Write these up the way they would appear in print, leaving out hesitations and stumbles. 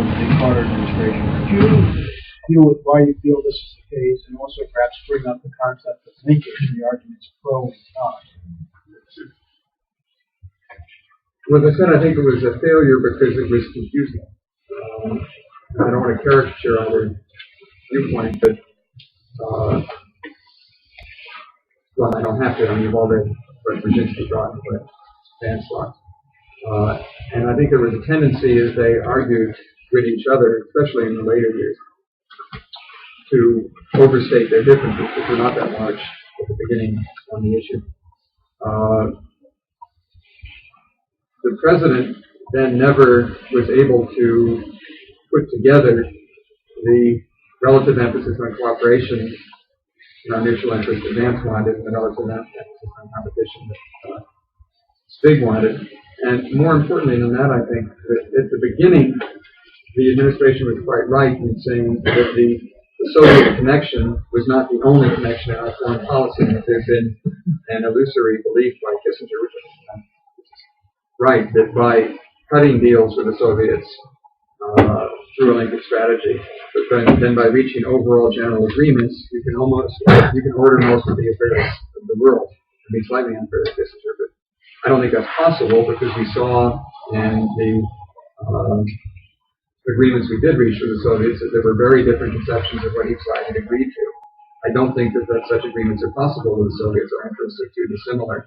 the Carter administration. Could you deal with why you feel this is the case, and also perhaps bring up the concept of linkage and the arguments pro and con? Well, as I said, I think it was a failure because it was confusing. I don't want to caricature either viewpoint, but well, I don't have to. I mean, you've already what Brzezinski brought and what Vance brought. And I think there was a tendency as they argued with each other, especially in the later years, to overstate their differences, which were not that large at the beginning on the issue. The president then never was able to put together the relative emphasis on cooperation in our mutual interest that Vance wanted, and the relative emphasis on competition that Spig wanted. And more importantly than that, I think that at the beginning, the administration was quite right in saying that the Soviet connection was not the only connection in our foreign policy, and that there had been an illusory belief by Kissinger, which is right, that by cutting deals with the Soviets through a linkage strategy, but then by reaching overall general agreements, you can order most of the affairs of the world. I mean, slightly unfair to Kissinger, but I don't think that's possible because we saw in the agreements we did reach with the Soviets that there were very different conceptions of what each side had agreed to. I don't think that such agreements are possible with the Soviets. Our interests are too dissimilar.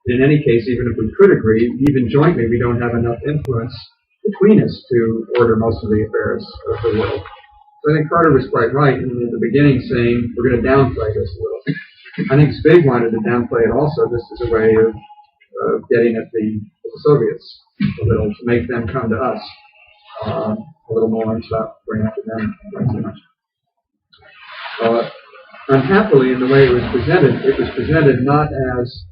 In any case, even if we could agree, even jointly, we don't have enough influence between us to order most of the affairs of the world. So I think Carter was quite right in the beginning saying, we're going to downplay this a little. I think Spig wanted to downplay it also, just as a way of getting at the Soviets a little, to make them come to us a little more and stop going after them quite so much. Unhappily, in the way it was presented not as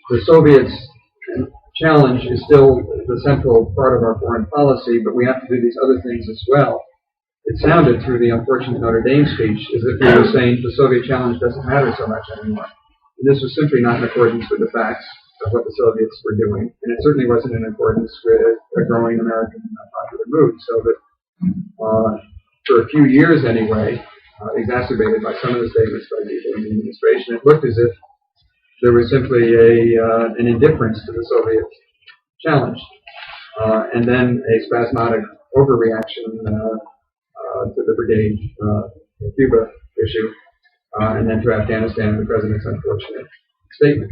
the Soviets' challenge is still the central part of our foreign policy, but we have to do these other things as well. It sounded through the unfortunate Notre Dame speech as if we were saying the Soviet challenge doesn't matter so much anymore. And this was simply not in accordance with the facts of what the Soviets were doing, and it certainly wasn't in accordance with a growing American popular mood. So that for a few years anyway, exacerbated by some of the statements by people in the administration, it looked as if there was simply an indifference to the Soviet challenge, and then a spasmodic overreaction to the brigade Cuba issue, and then to Afghanistan and the president's unfortunate statement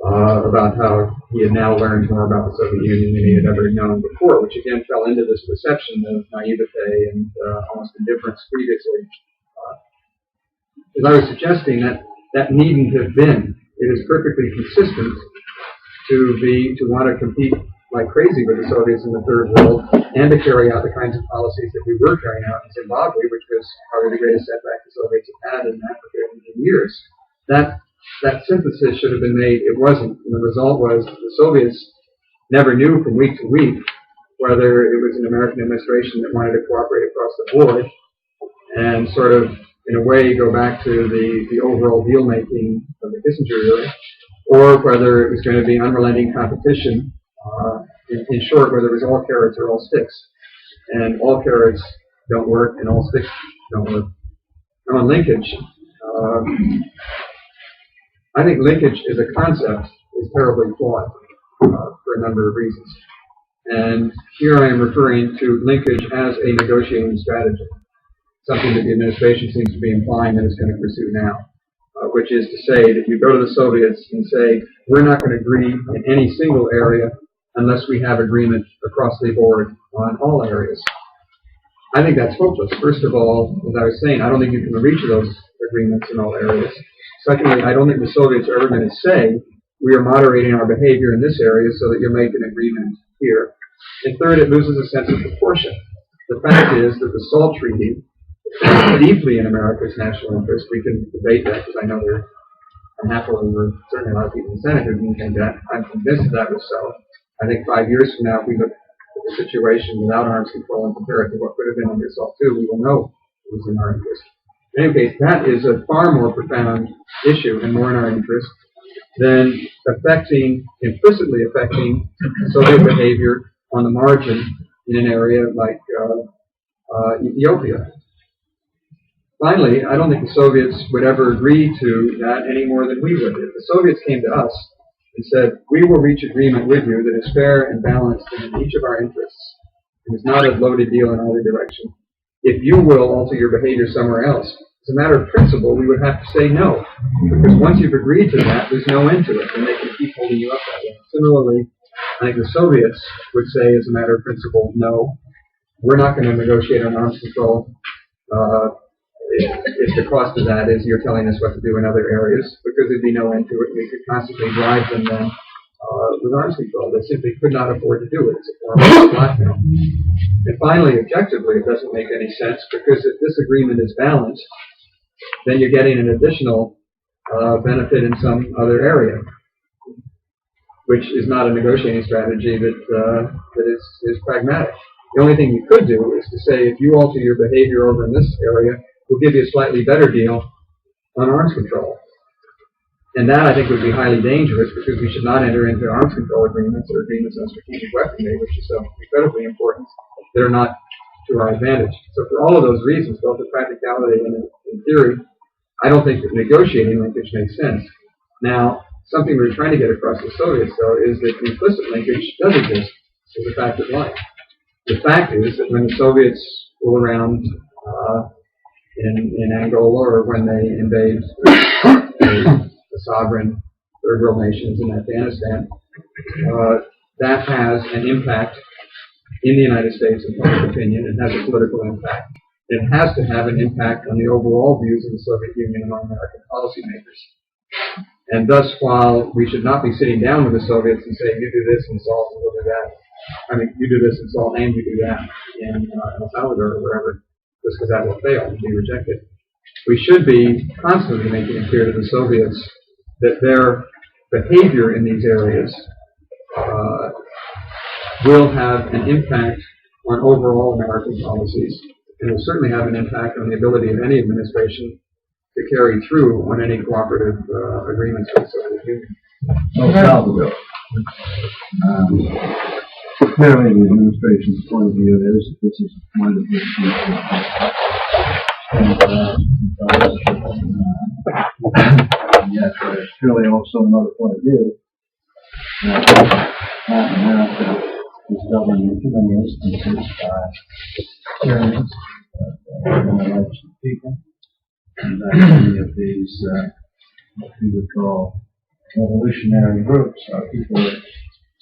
about how he had now learned more about the Soviet Union than he had ever known before, which again fell into this perception of naivete and almost indifference previously. As I was suggesting, that needn't have been. It is perfectly consistent to want to compete like crazy with the Soviets in the Third World and to carry out the kinds of policies that we were carrying out in Zimbabwe, which was probably the greatest setback the Soviets have had in Africa in years. That synthesis should have been made. It wasn't. And the result was the Soviets never knew from week to week whether it was an American administration that wanted to cooperate across the board and sort of, in a way, go back to the overall deal-making of the Kissinger era, or whether it was going to be unrelenting competition, in short, whether it was all carrots or all sticks. And all carrots don't work, and all sticks don't work. Now, on linkage, I think linkage as a concept is terribly flawed for a number of reasons. And here I am referring to linkage as a negotiating strategy, something that the administration seems to be implying that it's going to pursue now, which is to say that you go to the Soviets and say, we're not going to agree in any single area unless we have agreement across the board on all areas. I think that's hopeless. First of all, as I was saying, I don't think you can reach those agreements in all areas. Secondly, I don't think the Soviets are ever going to say, we are moderating our behavior in this area so that you'll make an agreement here. And third, it loses a sense of proportion. The fact is that the SALT Treaty, deeply in America's national interest, we can debate that because I know unhappily there were certainly a lot of people in the Senate who didn't think that. I'm convinced that was so. I think 5 years from now, if we look at the situation without arms control and compare it to what could have been under SALT II, we will know it was in our interest. In any case, that is a far more profound issue and more in our interest than implicitly affecting Soviet behavior on the margin in an area like Ethiopia. Finally, I don't think the Soviets would ever agree to that any more than we would. If the Soviets came to us and said, we will reach agreement with you that is fair and balanced and in each of our interests, and is not a loaded deal in either direction, if you will alter your behavior somewhere else, as a matter of principle, we would have to say no. Because once you've agreed to that, there's no end to it, and they can keep holding you up that way. Similarly, I think the Soviets would say, as a matter of principle, no, we're not going to negotiate on arms control if the cost of that is you're telling us what to do in other areas, because there'd be no end to it. We could constantly drive them then with arms control. They simply could not afford to do it. It's a form of blackmail. And finally, objectively, it doesn't make any sense, because if this agreement is balanced, then you're getting an additional benefit in some other area, which is not a negotiating strategy that is pragmatic. The only thing you could do is to say, if you alter your behavior over in this area, we'll give you a slightly better deal on arms control. And that, I think, would be highly dangerous, because we should not enter into arms control agreements or agreements on strategic weaponry, which is so incredibly important, that are not to our advantage. So for all of those reasons, both the practicality and in theory, I don't think that negotiating linkage makes sense. Now, something we're trying to get across to the Soviets, though, is that implicit linkage does exist as a fact of life. The fact is that when the Soviets fool around in Angola, or when they invade the sovereign third world nations in Afghanistan, that has an impact in the United States in public opinion. It has a political impact. It has to have an impact on the overall views of the Soviet Union among American policymakers. And thus, while we should not be sitting down with the Soviets and saying, you do this in Salt and we'll do that, you do this in Salt and you do that in El Salvador or wherever, just because that will fail and be rejected, we should be constantly making it clear to the Soviets that their behavior in these areas will have an impact on overall American policies, and will certainly have an impact on the ability of any administration to carry through on any cooperative agreements with the Soviet Union. El Salvador. Clearly, the administration's point of view is that this is a point of view. And yet, there's clearly also another point of view that Latin America is governed in too many instances by tyrannies that violate the people, and that many of these what we would call revolutionary groups are people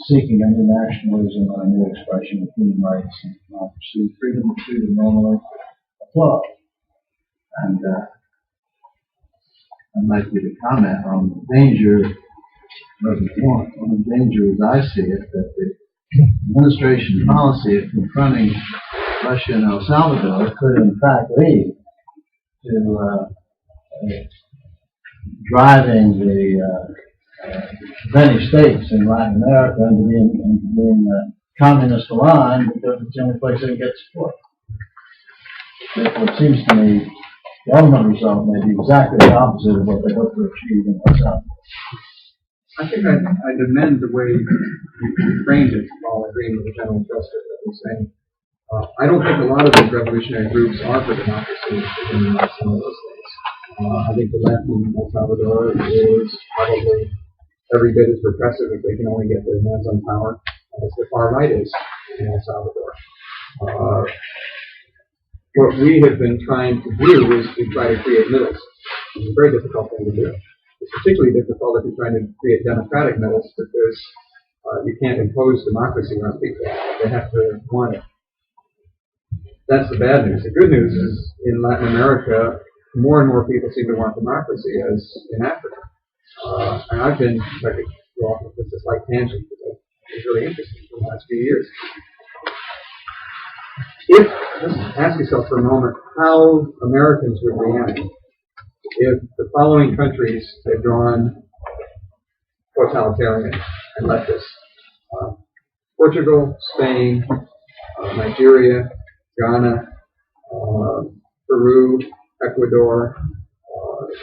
seeking a new nationalism and a new expression of human rights and democracy. Freedom of freedom normally applaud. And I'd like you to comment on the danger, one of the dangers as I see it, that the administration policy of confronting Russia and El Salvador could in fact lead to driving the many states in Latin America into being communist aligned, because it's the only place they can get support. Therefore, it seems to me the ultimate result may be exactly the opposite of what they hope to achieve in El Salvador. I think I'd amend the way you framed it while agreeing with the general justice that was saying. I don't think a lot of these revolutionary groups are for democracy in some of those states. I think the left in El Salvador is probably every bit as repressive if they can only get their hands on power as the far right is in El Salvador. What we have been trying to do is to try to create middles. It's a very difficult thing to do. It's particularly difficult if you're trying to create democratic middles, because you can't impose democracy on people. They have to want it. That's the bad news. The good news is in Latin America, more and more people seem to want democracy, as in Africa. And I've been, if I could go off with this like tangent, because it's really interesting for the last few years. Just ask yourself for a moment how Americans would react if the following countries had drawn totalitarian and leftist: Portugal, Spain, Nigeria, Ghana, Peru, Ecuador,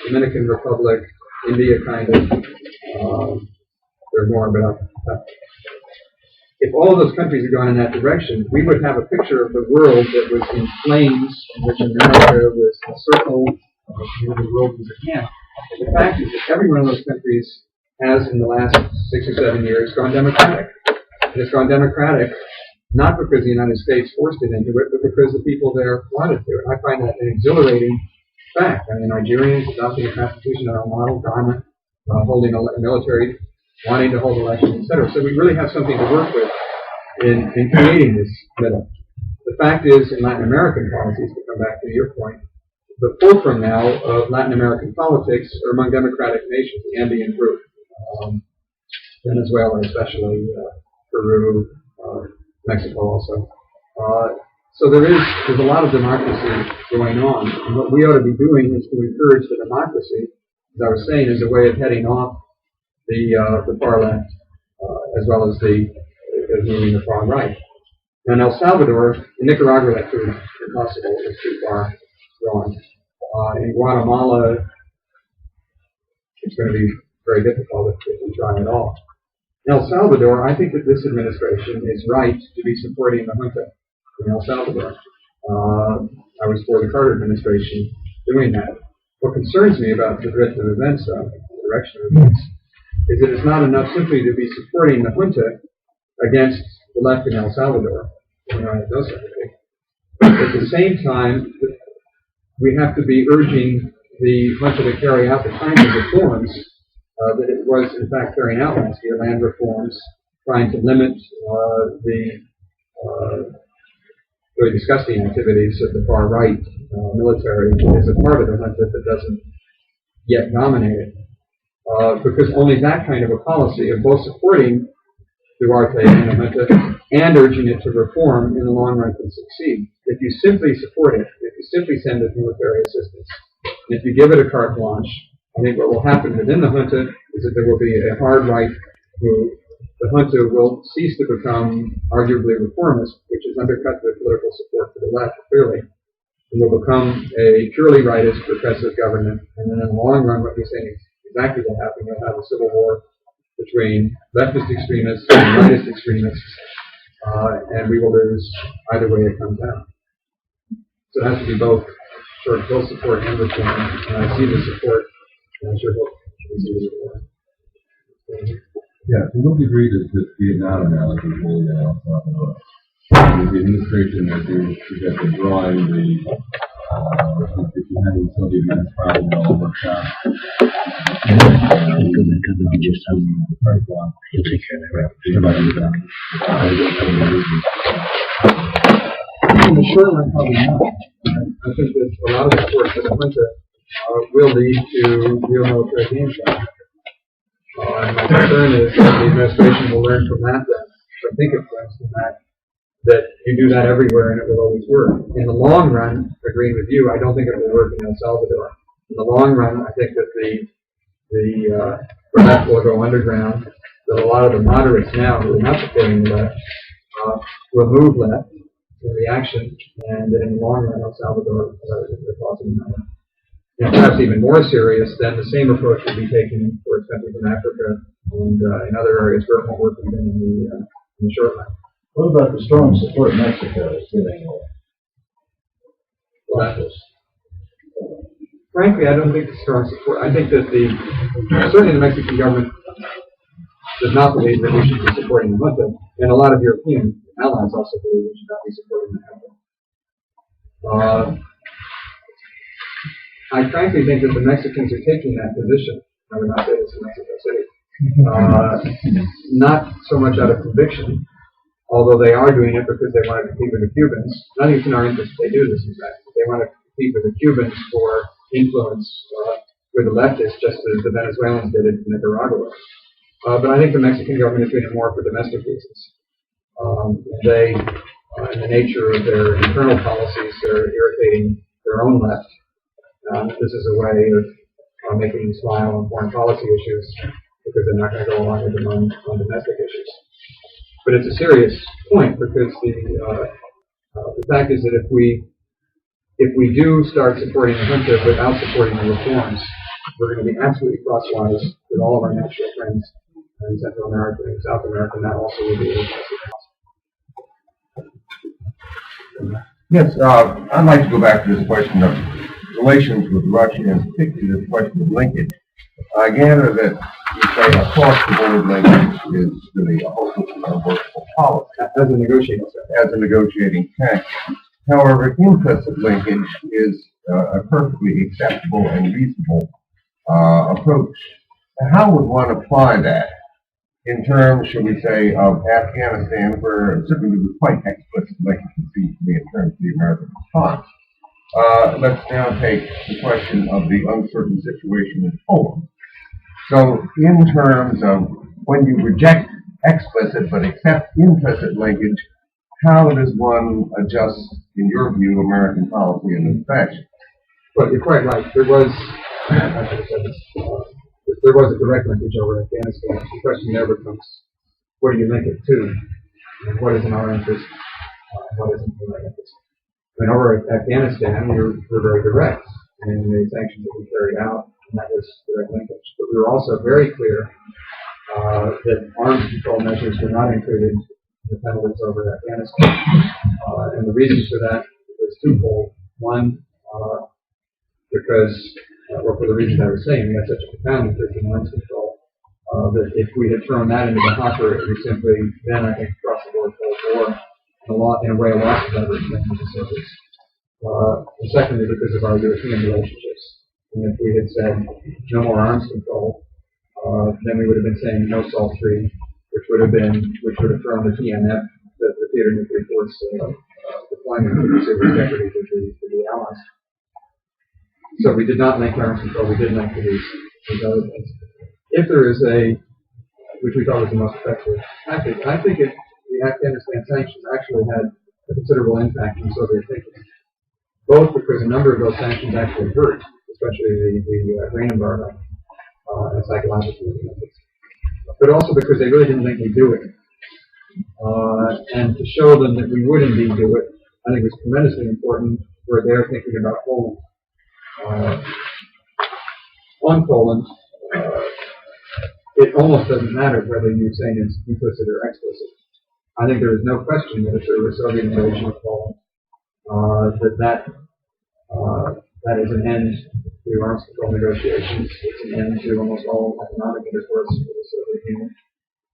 Dominican Republic, India, kind of. There are more, but if all of those countries had gone in that direction, we would have a picture of the world that was in flames, in which America was encircled, the world was at hand. And the fact is that every one of those countries has, in the last 6 or 7 years, gone democratic. And it's gone democratic not because the United States forced it into it, but because the people there wanted to. And I find that an exhilarating fact. I mean, Nigerians adopting a constitution on our model, Ghana holding a military, wanting to hold elections, etc. So we really have something to work with in creating this middle. The fact is, in Latin American policies, to come back to your point, the fulcrum now of Latin American politics are among democratic nations, the Andean group, Venezuela especially, Peru, Mexico also. So there's a lot of democracy going on, and what we ought to be doing is to encourage the democracy, as I was saying, as a way of heading off the far left, as well as moving the far right. Now, in El Salvador, in Nicaragua, that proved impossible; it was too far gone. In Guatemala, it's going to be very difficult if we try at all. In El Salvador, I think that this administration is right to be supporting the junta in El Salvador. I was for the Carter administration doing that. What concerns me about the drift of events, the direction of events, is that it's not enough simply to be supporting the junta against the left in El Salvador. At the same time, we have to be urging the junta to carry out the kinds of reforms that it was, in fact, carrying out last year, land reforms, trying to limit the very disgusting activities of the far right military is a part of the junta that doesn't yet dominate it. Because only that kind of a policy of both supporting Duarte and the junta and urging it to reform in the long run can succeed. If you simply support it, if you simply send it military assistance, and if you give it a carte blanche, I think what will happen within the junta is that there will be a hard right move. The junta will cease to become arguably reformist, which has undercut the political support for the left, clearly, and will become a purely rightist, repressive government. And then in the long run, what you're saying is exactly what happened. You'll have a civil war between leftist extremists and rightist extremists, and we will lose either way it comes out. So it has to be both support and reform, and I see the support. I sure hope we see the support. Yeah, to what degree does this Vietnam analogy really out? The administration that is suggested drawing the if you had until the immense problem all worked out. He'll take care of that. In the short run, probably not. I think that a lot of support for the junta will lead to real military gains. And my concern is that the administration will learn from that, or think it learns from that you do that everywhere and it will always work. In the long run, agreeing with you, I don't think it will work in El Salvador. In the long run, I think that the left will go underground, that a lot of the moderates now who are not supporting the left will move left in reaction, and that in the long run, El Salvador is possibly not. And perhaps even more serious, then the same approach will be taken towards countries in Africa and in other areas where it won't work even in the short run. What about the strong support Mexico is giving leftists? Frankly, I don't think the strong support. I think that certainly the Mexican government does not believe that we should be supporting the junta, and a lot of European allies also believe we should not be supporting the junta. I frankly think that the Mexicans are taking that position. I would not say this in Mexico City. Not so much out of conviction, although they are doing it because they want to compete with the Cubans. Not even in our interest they do this, in fact. They want to compete with the Cubans for influence with the leftists, just as the Venezuelans did it in Nicaragua. But I think the Mexican government is doing it more for domestic reasons. They, in the nature of their internal policies, they're irritating their own left. This is a way of making them smile on foreign policy issues because they're not going to go along with them on domestic issues. But it's a serious point because the fact is that if we do start supporting the junta without supporting the reforms, we're going to be absolutely crosswise with all of our natural friends and Central America and South America, and that also will be Yes, I'd like to go back to this question of relations with Russia, and particularly this question of linkage. I gather that you say across the board linkage is really a hopeless and unworkable policy. as a negotiating step. As a negotiating tactic. However, implicit linkage is a perfectly acceptable and reasonable approach. How would one apply that in terms, shall we say, of Afghanistan, where certainly there was quite explicit linkage, it seems to me, in terms of the American response? Let's now take the question of the uncertain situation in Poland. So, in terms of when you reject explicit but accept implicit linkage, how does one adjust, in your view, American policy in this fashion? But you're quite right. There was, I should have said this, there was a direct linkage over Afghanistan. The question there becomes, what do you link it to? And what is in our interest? What isn't in our interest? I mean, over at Afghanistan, we were very direct in the sanctions that we carried out, and that was direct linkage. But we were also very clear that arms control measures were not included in the penalties over Afghanistan. And the reason for that was twofold. One, because, well, for the reasons I was saying, we had such a profound interest in arms control that if we had thrown that into the hopper, it would simply, then I think, across the board, war in a way, a loss of leverage against the Soviets. And secondly, because of our European relationships. And if we had said no more arms control, then we would have been saying no SALT III, which would have thrown the TNF, the theater nuclear force deployment into serious jeopardy to the Allies. So we did not link arms control. We did link to these other things. If there is which we thought was the most effective tactic, I think the Afghanistan sanctions actually had a considerable impact on Soviet thinking. Both because a number of those sanctions actually hurt, especially the grain embargo and psychological methods, but also because they really didn't think we'd do it. And to show them that we would indeed do it, I think was tremendously important for their thinking about Poland. On Poland, it almost doesn't matter whether you're saying it's implicit or explicit. I think there is no question that if there was Soviet invasion of Poland, that is an end to arms control negotiations. It's an end to almost all economic intercourse with the Soviet Union.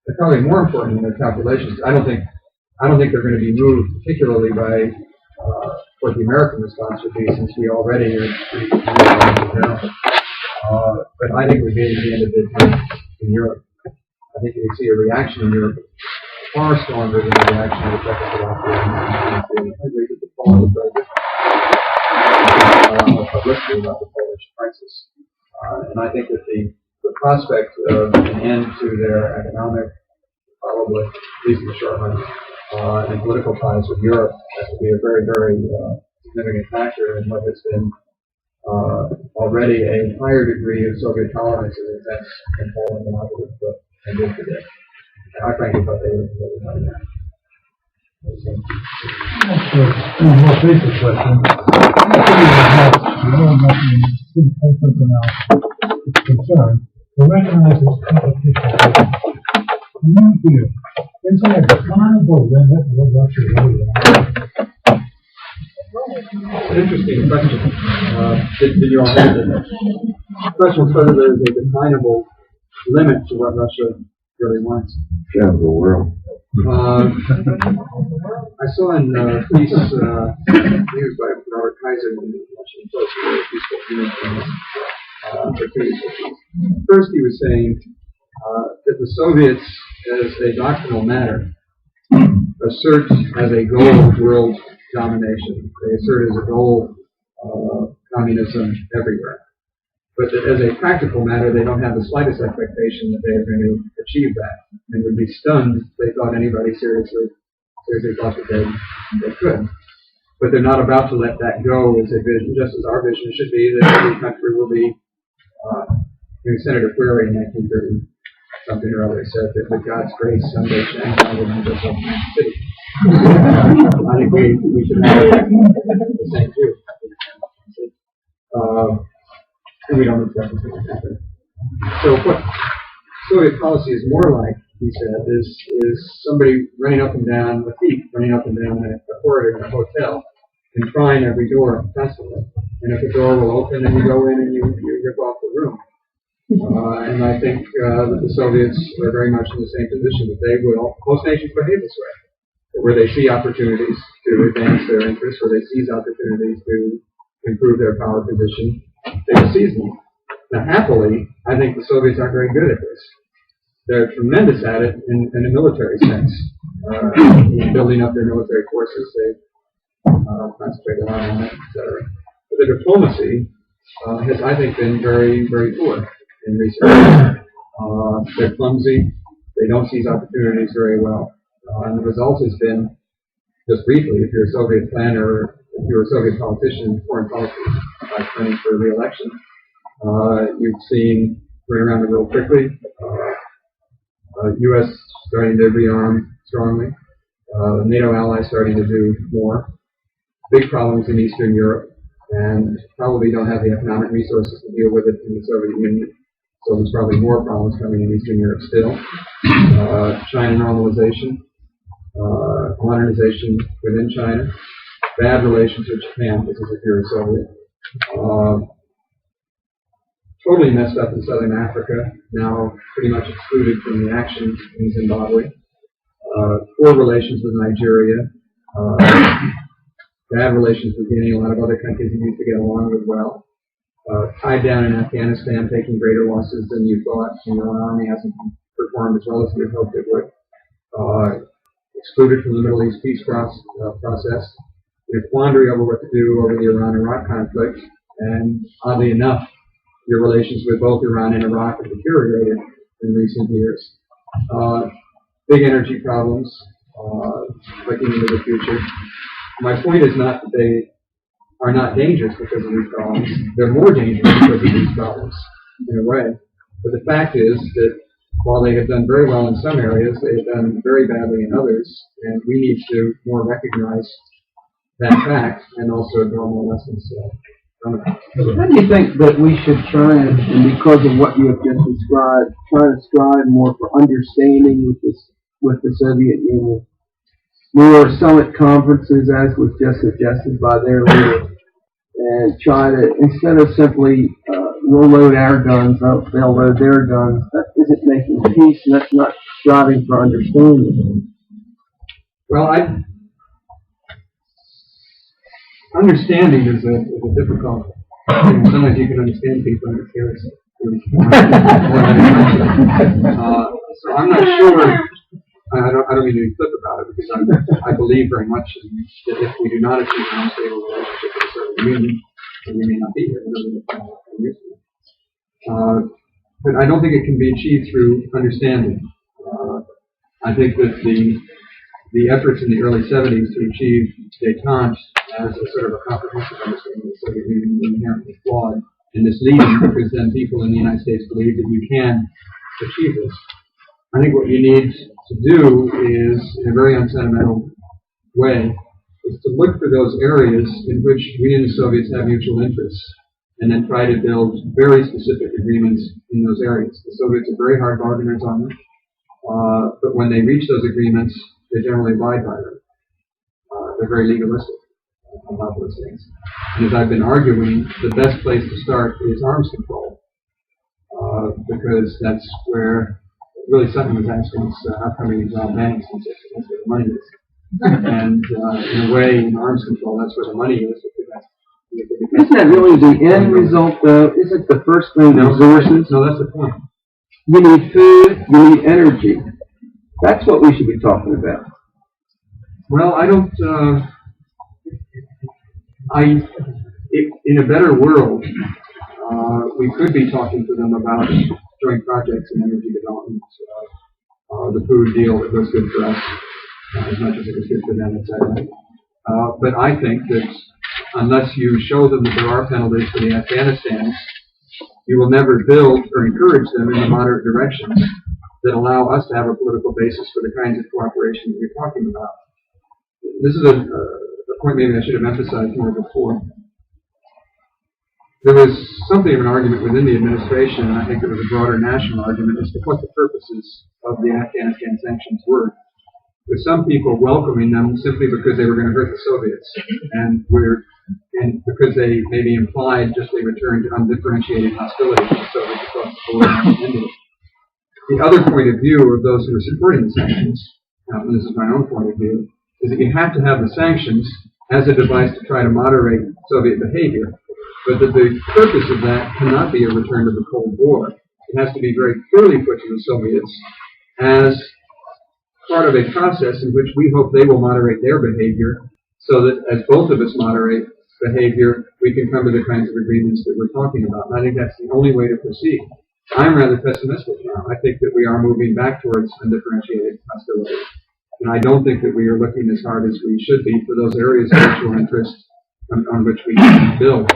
And probably more important in their calculations, I don't think they're going to be moved particularly by what the American response would be, since we already are pretty general. But I think we'd be at the end of it in Europe. I think you would see a reaction in Europe far stronger than the reaction of the Czechoslovakia and the Poland was very different. Publicity about the Polish crisis. And I think that the prospect of an end to their economic, probably, at least in the short run, and political ties with Europe has to be a very, very significant factor in what has been already a higher degree of Soviet tolerance and events in Poland than I would have been today. And I frankly thought they would have done that. More basic question. It's concerned to recognize this competition. In your view, is there a definable limit what Russia really wants? It's an interesting question. Did you all hear that? The question was whether there is a definable limit to what Russia really wants. Yeah, the world. I saw in a piece used by Robert Kaiser in the Washington Post, a very useful piece. First, he was saying that the Soviets, as a doctrinal matter, assert as a goal world domination. They assert as a goal communism everywhere. But that as a practical matter, they don't have the slightest expectation that they are going to achieve that, and would be stunned if they thought anybody seriously thought that they could. But they're not about to let that go as a vision, just as our vision should be that every country will be, Senator Query in 1930 something or other said that with God's grace, someday Shanghai will end up in the city. I think we should have the same too. And we don't expect it to happen. Soviet policy is more like, he said, is somebody running up and down, a thief running up and down a corridor in a hotel and trying every door constantly. And if a door will open, then you go in and you rip off the room. And I think that the Soviets are very much in the same position, that they will, most nations behave this way, where they see opportunities to advance their interests, where they seize opportunities to improve their power position, they will seize them. Now, happily, I think the Soviets aren't very good at this. They're tremendous at it in a military sense. In building up their military forces, they concentrate a lot on it, etc. But their diplomacy has, I think, been very, very poor in recent years. They're clumsy. They don't seize opportunities very well. And the result has been, just briefly, if you're a Soviet planner, if you're a Soviet politician in foreign policy, running for re-election, you've seen going around the world quickly, U.S. starting to rearm strongly, NATO allies starting to do more, big problems in Eastern Europe, and probably don't have the economic resources to deal with it in the Soviet Union. So there's probably more problems coming in Eastern Europe still. China normalization, modernization within China, bad relations with Japan, because if you're a Soviet. Totally messed up in Southern Africa, now pretty much excluded from the action in Zimbabwe. Poor relations with Nigeria. Bad relations with Guinea, a lot of other countries you used to get along with well. Tied down in Afghanistan, taking greater losses than you thought, and your own army hasn't performed as well as you had hoped it would. Excluded from the Middle East peace process. In a quandary over what to do over the Iran-Iraq conflict, and oddly enough, your relations with both Iran and Iraq have deteriorated in recent years. Big energy problems, looking into the future. My point is not that they are not dangerous because of these problems. They're more dangerous because of these problems, in a way. But the fact is that while they have done very well in some areas, they have done very badly in others, and we need to more recognize that fact and also draw more lessons from it. How do you think that we should try and because of what you have just described, try to strive more for understanding with the Soviet Union? More summit conferences, as was just suggested by their leader, and try to, instead of simply we'll load our guns up, they'll load their guns, that isn't making peace, and that's not striving for understanding. Well, understanding is a difficult thing. Sometimes you can understand people and it scares them. So I'm not sure. I don't mean to be flip about it because I believe very much that if we do not achieve an unstable relationship with a certain union, then we may not be here. But I don't think it can be achieved through understanding. I think that the efforts in the early 70s to achieve détente as a sort of a comprehensive understanding of the Soviet Union was inherently flawed and misleading because then people in the United States believe that you can achieve this. I think what you need to do is, in a very unsentimental way, is to look for those areas in which we and the Soviets have mutual interests and then try to build very specific agreements in those areas. The Soviets are very hard bargainers on them, but when they reach those agreements, they generally abide by them. They're very legalistic about those things. And as I've been arguing, the best place to start is arms control, because that's where really something was asking us, how come we rob banks? And that's where the money is. And in a way, in arms control, that's where the money is. Isn't that really the end result, though? Isn't the first thing resources? No, that's the point. You need food, you need energy. That's what we should be talking about. Well, I don't, in a better world, we could be talking to them about joint projects in energy development, the food deal that was good for us, as much as it was good for them, etc. But I think that unless you show them that there are penalties for the Afghanistans, you will never build or encourage them in the moderate directions that allow us to have a political basis for the kinds of cooperation that you're talking about. This is a point maybe I should have emphasized more before. there was something of an argument within the administration, and I think there was a broader national argument as to what the purposes of the Afghanistan sanctions were. With some people welcoming them simply because they were going to hurt the Soviets, and because they maybe implied just a return to undifferentiated hostility to the Soviets across the board and ended it. The other point of view of those who are supporting the sanctions, and this is my own point of view, is that you have to have the sanctions as a device to try to moderate Soviet behavior, but that the purpose of that cannot be a return to the Cold War. It has to be very clearly put to the Soviets as part of a process in which we hope they will moderate their behavior, so that as both of us moderate behavior, we can come to the kinds of agreements that we're talking about. And I think that's the only way to proceed. I'm rather pessimistic now. I think that we are moving back towards undifferentiated hostility. And I don't think that we are looking as hard as we should be for those areas of mutual interest on which we can build.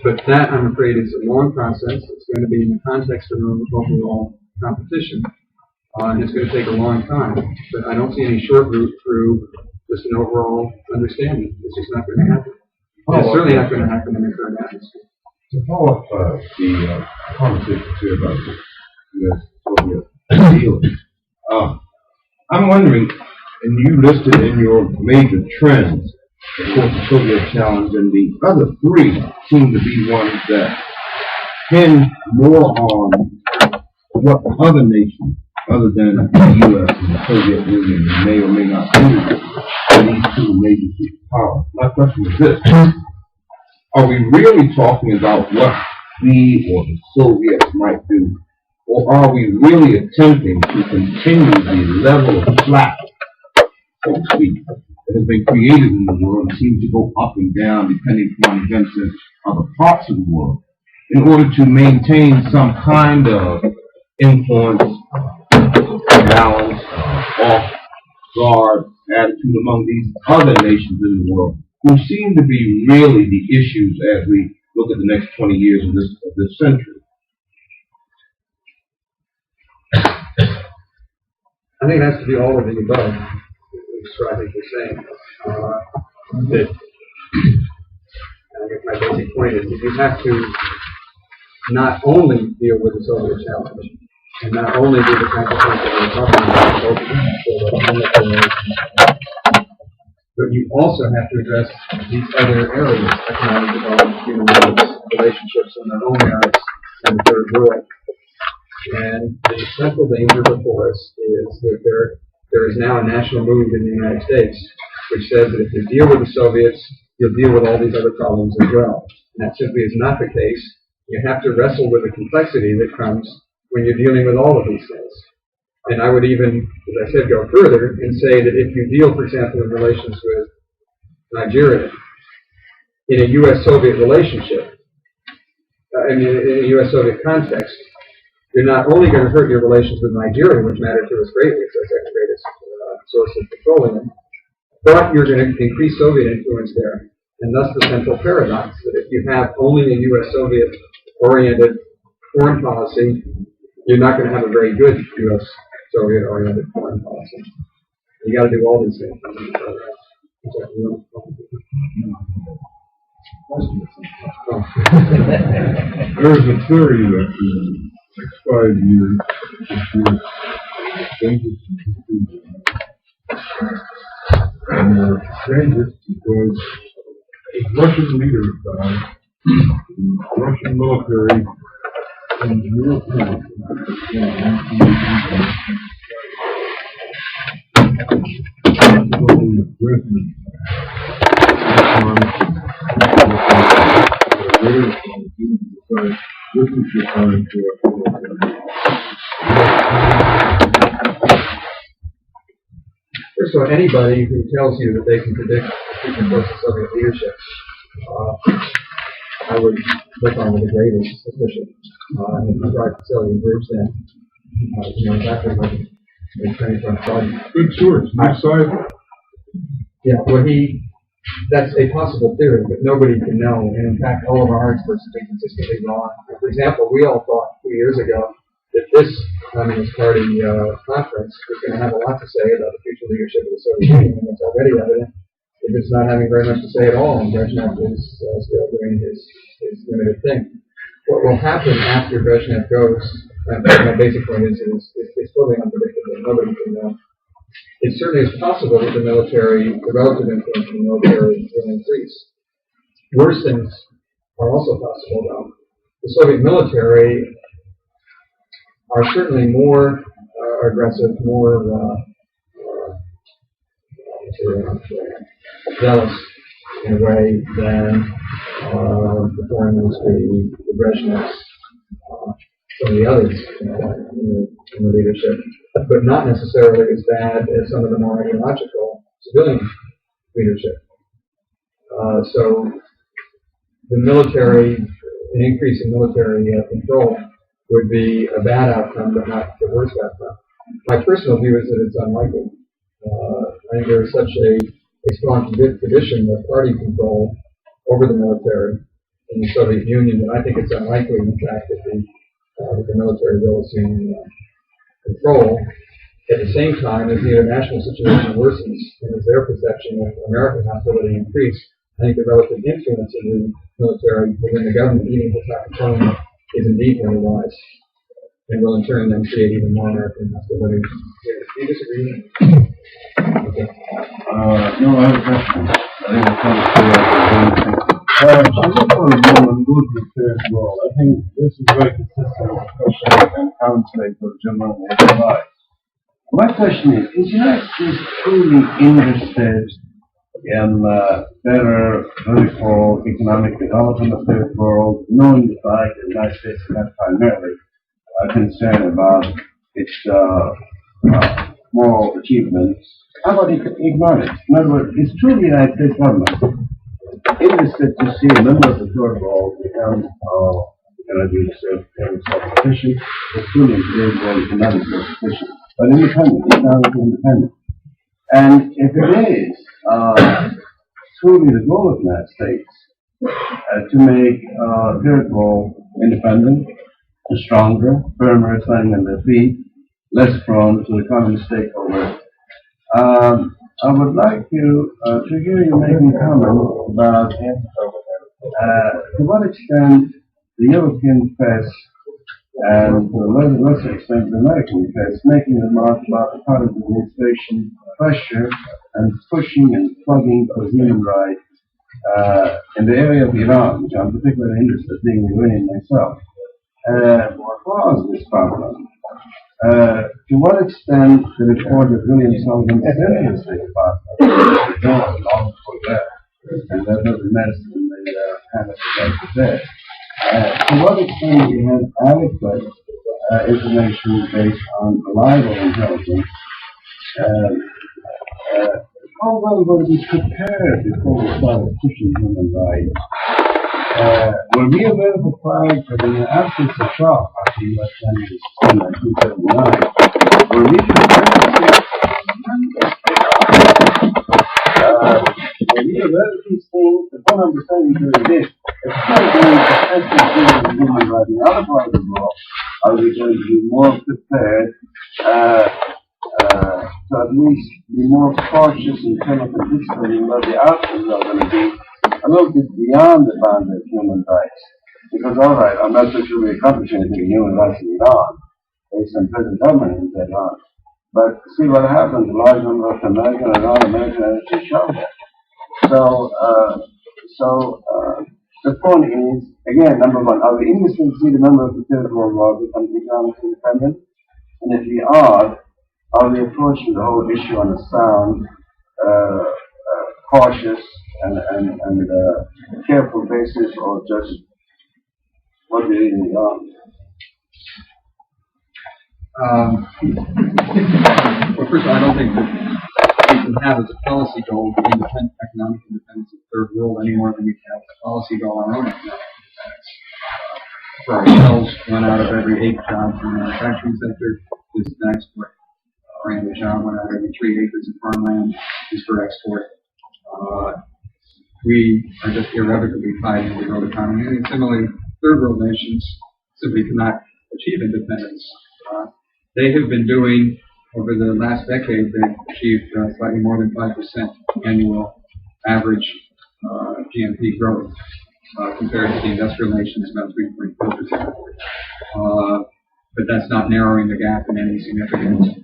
But that, I'm afraid, is a long process. It's going to be in the context of overall competition. And it's going to take a long time. But I don't see any short route through just an overall understanding. It's just not going to happen. It's certainly not going to happen in the current atmosphere. To follow up the conversation here about the U.S.-Soviet deal, I'm wondering, and you listed in your major trends, of course, the Soviet challenge, and the other three seem to be ones that tend more on what other nations, other than the U.S. and the Soviet Union, may or may not do in these two major superpowers. My question is this. Are we really talking about what we or the Soviets might do, or are we really attempting to continue the level of slack, so to speak, that has been created in the world and seems to go up and down depending upon events in other parts of the world, in order to maintain some kind of influence, balance, off-guard attitude among these other nations in the world, who seem to be really the issues as we look at the next 20 years of this century? I think it has to be all of the above. That's what I think you're saying. That, I guess my basic point is that you have to not only deal with the Soviet challenge, and not only do the kinds of things that we're talking about, but you also have to address these other areas, economic development, human rights, relationships on their own merits in the third world. And the central danger before us is that there is now a national move in the United States which says that if you deal with the Soviets, you'll deal with all these other problems as well. And that simply is not the case. You have to wrestle with the complexity that comes when you're dealing with all of these things. And I would even, as I said, go further and say that if you deal, for example, in relations with Nigeria, in a U.S.-Soviet relationship, in a U.S.-Soviet context, you're not only going to hurt your relations with Nigeria, which matter to us greatly, it's our second greatest source of petroleum, but you're going to increase Soviet influence there. And thus the central paradox that if you have only a U.S.-Soviet-oriented foreign policy, you're not going to have a very good U.S.-Soviet-oriented foreign policy. You got to do all these things. There's a theory that in the next 5 years, and changes because Russian leaders died, Russian military, and European this is the time First of all, anybody who tells you that they can predict the future course of Soviet leadership, I would look on with the greatest suspicion. And if I tried to sell you groups, then you know exactly what they're trying to tell you. good source, nice side. Yeah, well, that's a possible theory, but nobody can know. And in fact, all of our experts have been consistently wrong. For example, we all thought 2 years ago that this Communist Party conference was going to have a lot to say about the future leadership of the Soviet Union, and it's already evident if it's not having very much to say at all, and Brezhnev is still doing his limited thing. What will happen after Brezhnev goes, my basic point is it's totally unpredictable. Nobody can know. It certainly is possible that the relative influence of the military will increase. Worse things are also possible, though. The Soviet military are certainly more aggressive, more zealous in a way than the foreign ministry, the Brezhnevs, some of the others in the leadership, but not necessarily as bad as some of the more ideological civilian leadership. So the military, an increase in military control would be a bad outcome, but not the worst outcome. My personal view is that it's unlikely. I think there is such a strong tradition of party control over the military in the Soviet Union that I think it's unlikely, in fact, that the military will assume control. At the same time, as the international situation worsens and as their perception of American hostility increase, I think the relative influence of the military within the government, even if it's not controlling it, is indeed going to rise, and will in turn then create even more American hostility. Do you disagree? Okay. No, I have a question. I think it's kind of clear. I just want to know and go to the third world. I think this is very consistent with the question and translate for General advice. My question is the United States truly interested in better political, economic development of the third world, knowing the fact that the United States is not primarily concerned about its moral achievements? How about economics? In other words, is truly the United States government interested to see a member of the third world become self-sufficient, but truly in today's world economic self-sufficient, but independent, economically independent? And if it is truly the goal of the United States to make third world independent, stronger, firmer, standing on their feet, less prone to economic stakeholders, I would like you to hear you making a comment about to what extent the European press and to a lesser extent the American press making remarks about the part of the administration pressure and pushing and plugging for human rights in the area of Iran, which I'm particularly interested in being Iranian myself. Cause this problem? To what extent the report of William Sullivan seriously about long for that, and that doesn't medicine in the hand of the dead. To what extent we have adequate information based on reliable intelligence? How well were we prepared before we started pushing human rights? Were we aware of the fact that in the absence of shock after the U.S. in 1979, were we prepared to see were we aware of these things? The one understanding here is this: if we are going to test the human rights in other parts of the world, are we going to be more prepared to at least be more cautious in terms of anticipating what the outcomes are going to be a little bit beyond the boundary of human rights? Because, all right, I'm not so sure we accomplish anything in human rights in Iran, based on present government in Tehran. But see what happens, a large number of American and non-American entities show that. So the point is, again, number one, are we interested to see the member of the Third World War become economically independent? And if we are we approaching the whole issue on a sound, cautious, and careful basis, or just what we really are? Well, first of all, I don't think that we can have as a policy goal economic independence of the third world any more than we can have as a policy goal our own economic independence. For ourselves, 1 out of every 8 jobs in the manufacturing sector is an export. Or a job, 1 out of every 3 acres of farmland is for export. We are just irrevocably tied into the world economy. And similarly, third world nations simply cannot achieve independence. They have been doing, over the last decade, they've achieved slightly more than 5% annual average GNP growth compared to the industrial nations, about 3.4%. But that's not narrowing the gap in any significant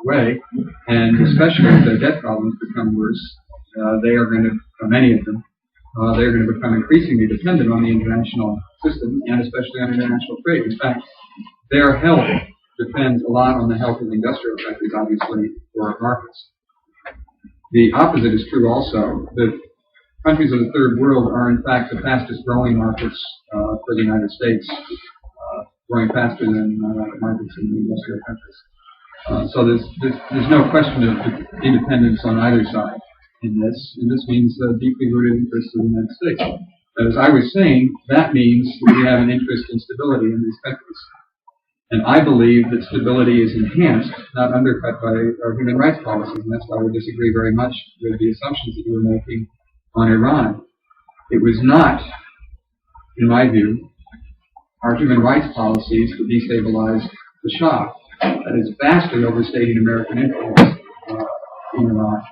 way. And especially as their debt problems become worse, they are going to, many of them, they're going to become increasingly dependent on the international system and especially on international trade. In fact, their health depends a lot on the health of industrial countries, obviously, for our markets. The opposite is true also. The countries of the third world are, in fact, the fastest growing markets for the United States, growing faster than markets in the industrial countries. So there's no question of independence on either side in this, and this means deeply rooted interests of the United States. As I was saying, that means that we have an interest in stability in these countries. And I believe that stability is enhanced, not undercut by our human rights policies, and that's why we disagree very much with the assumptions that you were making on Iran. It was not, in my view, our human rights policies that destabilized the Shah. That is vastly overstating American influence in Iran.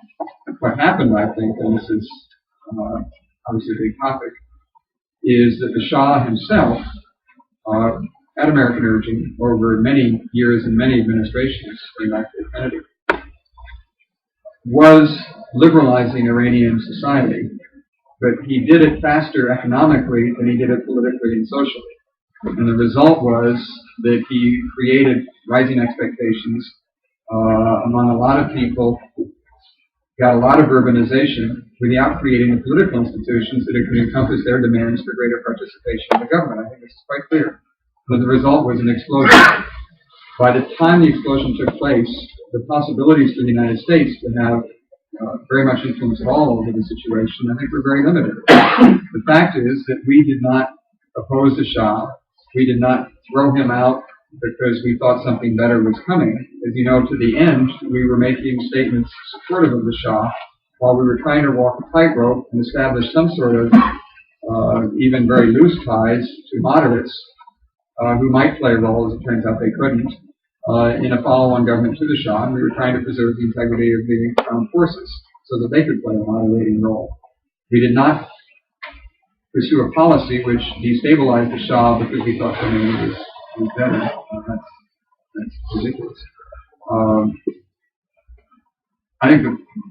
What happened, I think, and this is obviously a big topic, is that the Shah himself, at American urging, over many years and many administrations, going back to Kennedy, was liberalizing Iranian society, but he did it faster economically than he did it politically and socially. And the result was that he created rising expectations among a lot of people, got a lot of urbanization without creating the political institutions that could encompass their demands for greater participation in the government. I think this is quite clear. But the result was an explosion. By the time the explosion took place, the possibilities for the United States to have very much influence at all over the situation, I think, were very limited. The fact is that we did not oppose the Shah. We did not throw him out because we thought something better was coming. As you know, to the end, we were making statements supportive of the Shah while we were trying to walk a tightrope and establish some sort of even very loose ties to moderates who might play a role, as it turns out they couldn't, in a follow-on government to the Shah, and we were trying to preserve the integrity of the armed forces so that they could play a moderating role. We did not pursue a policy which destabilized the Shah because we thought something was better. That's ridiculous. I think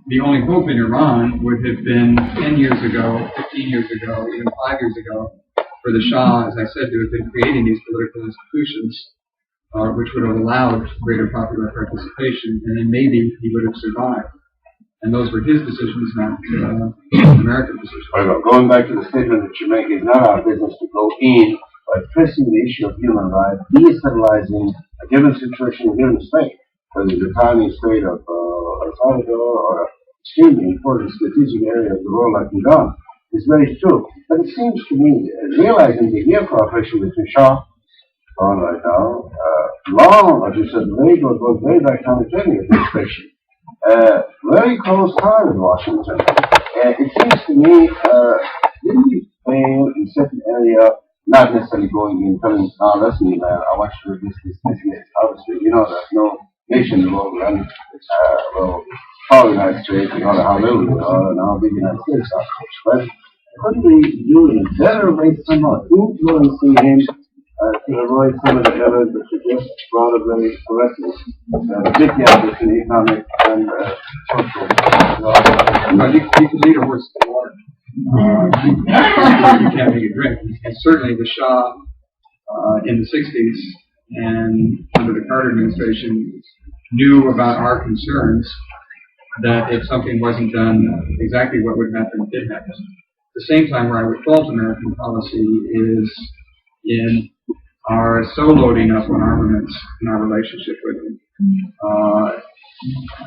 the only hope in Iran would have been 10 years ago, 15 years ago, even 5 years ago, for the Shah, as I said, to have been creating these political institutions which would have allowed greater popular participation, and then maybe he would have survived. And those were his decisions, not American decisions. Well, going back to the statement that you make, it's not our business to go in by pressing the issue of human rights, destabilizing a given situation, a given state, whether it's a tiny state of El Salvador or an extremely important strategic area of the world like Iran. It's very true. But it seems to me, realizing the near cooperation between Shah on right now, long, as you said, goes way back down the Kennedy administration. Very close tie with Washington. It seems to me, didn't we fail in certain area, not necessarily going in, telling, listen, I want you to do this. Obviously, you know, there's no nation in the world will follow the United States, no matter how little we are, and how big the United States are. But couldn't we do in a better way somehow, influencing him to avoid some of the errors that you just brought up very correctly, particularly between economic and social. You can lead a horse to the water. You can't make it drink. And certainly the Shah in the 60s and under the Carter administration knew about our concerns that if something wasn't done, exactly what would happen did happen. At the same time, where I would fault American policy is in our so loading up on armaments in our relationship with them.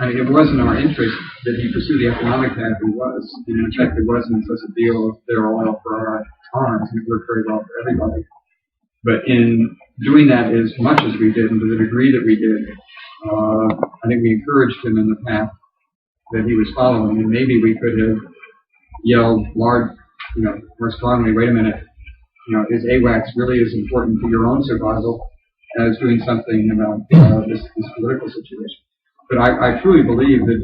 I mean, it wasn't our interest that he pursue the economic path he was. And in fact, it wasn't such a deal of their oil for our arms. It worked very well for everybody. But in doing that as much as we did and to the degree that we did, I think we encouraged him in the path that he was following. And maybe we could have yelled more strongly, wait a minute, is AWACS really as important to your own survival as doing something about this political situation? But I truly believe that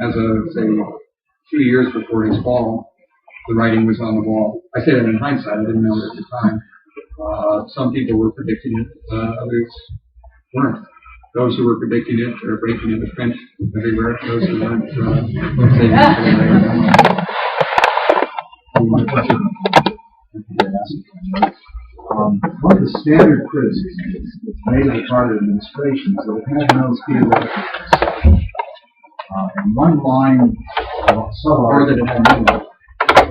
as a, say, 2 years before his fall, the writing was on the wall. I say that in hindsight, I didn't know it at the time. Some people were predicting it, others weren't. Those who were predicting it or breaking into print everywhere, those who weren't saying it. One of the standard criticisms that's made of the Carter administration is that it had no theoretical conception. And one line, Or that it had no.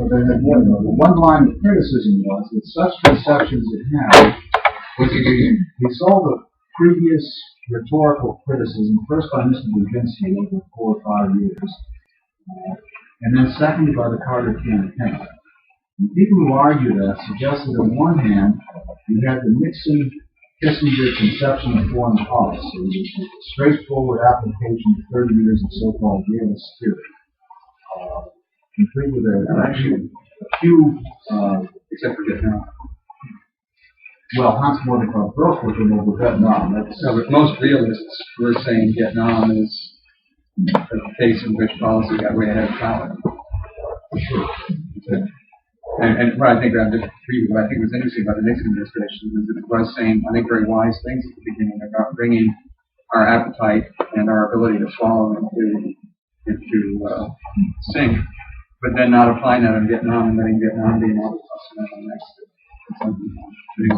the one line of criticism was that such conceptions it had was a result of previous rhetorical criticism, first by Mr. Brzezinski over 4 or 5 years, and then secondly by the Carter campaign. And people who argue that suggested on one hand you had the Nixon-Kissinger conception of foreign policy, which was a straightforward application of 30 years of so-called realist theory, complete with actually a few, Except for Vietnam. well, Hans Mordecai Brooks was in over Vietnam. No, but most realists were saying Vietnam is a case in which policy got way ahead of power. And what I think what I think was interesting about the Nixon administration is that it was saying, I think, very wise things at the beginning about bringing our appetite and our ability to swallow into sync, but then not applying that in Vietnam and letting Vietnam be an opportunity next to it.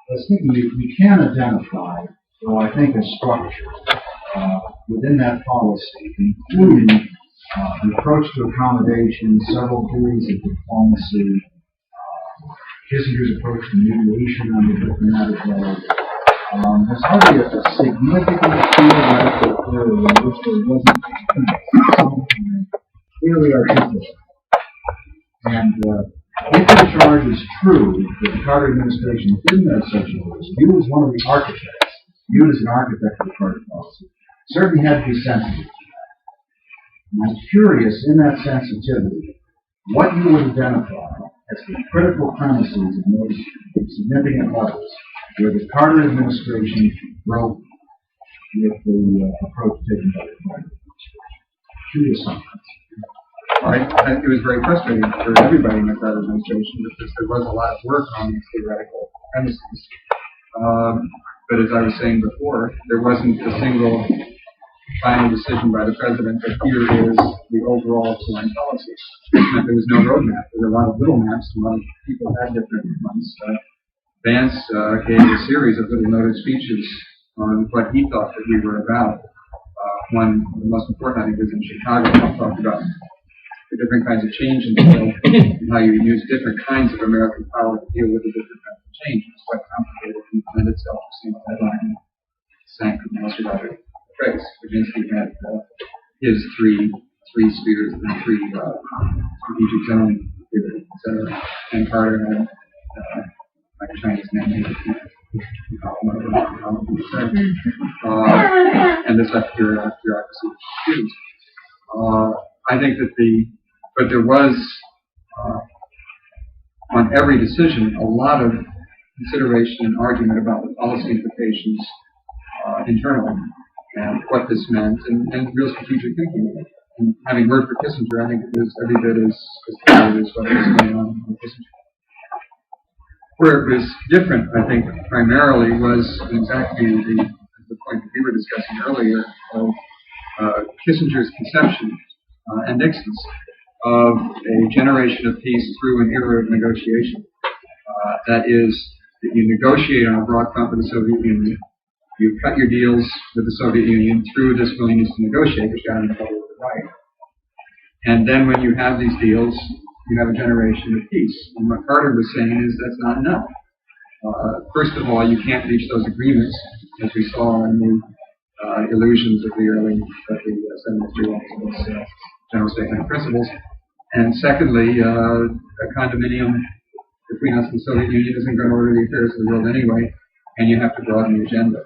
I was thinking you can identify, though I think, a structure within that policy, including the approach to accommodation, several theories of diplomacy, Kissinger's approach to mediation on the diplomatic level. There's hardly a significant theoretical theory in which there wasn't something clearly articulated. And if the charge is true that the Carter administration didn't have such a list, you as one of the architects, viewed as an architect of the Carter policy, certainly had to be sensitive to that. And I'm curious, in that sensitivity, what you would identify as the critical premises in those significant levels where the Carter administration broke with the approach taken by the Carter administration. Curious something. It was very frustrating for everybody in the Carter administration because there was a lot of work on these theoretical premises. But as I was saying before, there wasn't a single final decision by the president that here is the overall foreign policy. There was no roadmap. There were a lot of little maps. A lot of people had different ones. Vance gave a series of little noted speeches on what he thought that we were about. One, the most important, I think, was in Chicago. He talked about the different kinds of change in the world and how you use different kinds of American power to deal with the different kinds of change. It's quite complicated and lend itself to seeing headline sank from the Master Trace. Brzezinski had his three spheres and three strategic zone theory, etc. And Carter had like a Chinese name, and this left bureaucracy students. I think that but there was on every decision a lot of consideration and argument about the policy implications internally and what this meant and real strategic thinking. And having worked for Kissinger, I think it was every bit as clear as what was going on with Kissinger. Where it was different, I think, primarily was exactly the point that we were discussing earlier of Kissinger's conception and Nixon's of a generation of peace through an era of negotiation. That is, that you negotiate on a broad front with the Soviet Union, you cut your deals with the Soviet Union through this willingness to negotiate, which got in trouble with the right. And then when you have these deals, you have a generation of peace. And what Carter was saying is that's not enough. First of all, you can't reach those agreements, as we saw in the illusions of the early 73 general statement of principles. And secondly, a condominium between us and the Soviet Union isn't going to order the affairs of the world anyway, and you have to broaden the agenda.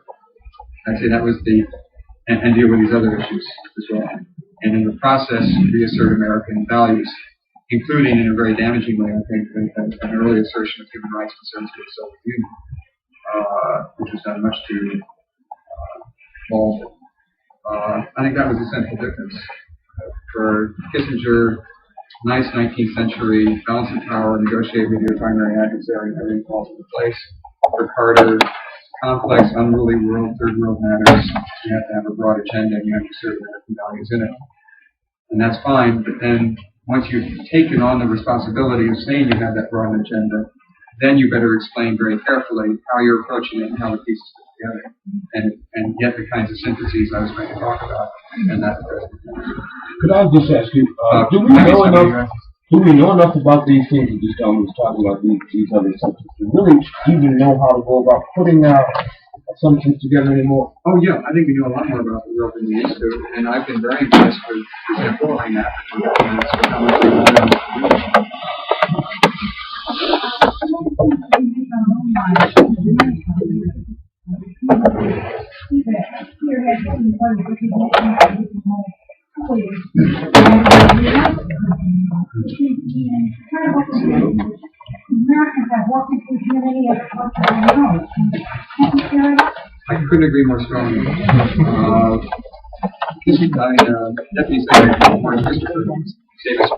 I'd say that was and deal with these other issues as well. And in the process, reassert American values, including in a very damaging way, I think, an early assertion of human rights concerns for the Soviet Union, which was done much too baldly. I think that was the central difference. For Kissinger, nice 19th century balance of power, negotiate with your primary adversary, and everything falls into place. For Carter, complex, unruly world, third world matters, you have to have a broad agenda, and you have to serve American values in it. And that's fine, but then once you've taken on the responsibility of saying you have that broad agenda, then you better explain very carefully how you're approaching it and how it pieces together, and get the kinds of syntheses I was going to talk about. And that's Could I just ask you, do we know enough about these things that this gentleman was talking about, these other assumptions, to really even know how to go about putting our assumptions together anymore? Oh yeah, I think we know a lot more about the world than we used to, and I've been very impressed with, for example, line Africa, and that's how much we've learned. I couldn't agree more strongly. This guy, Deputy Secretary of Foreign Christopher Davis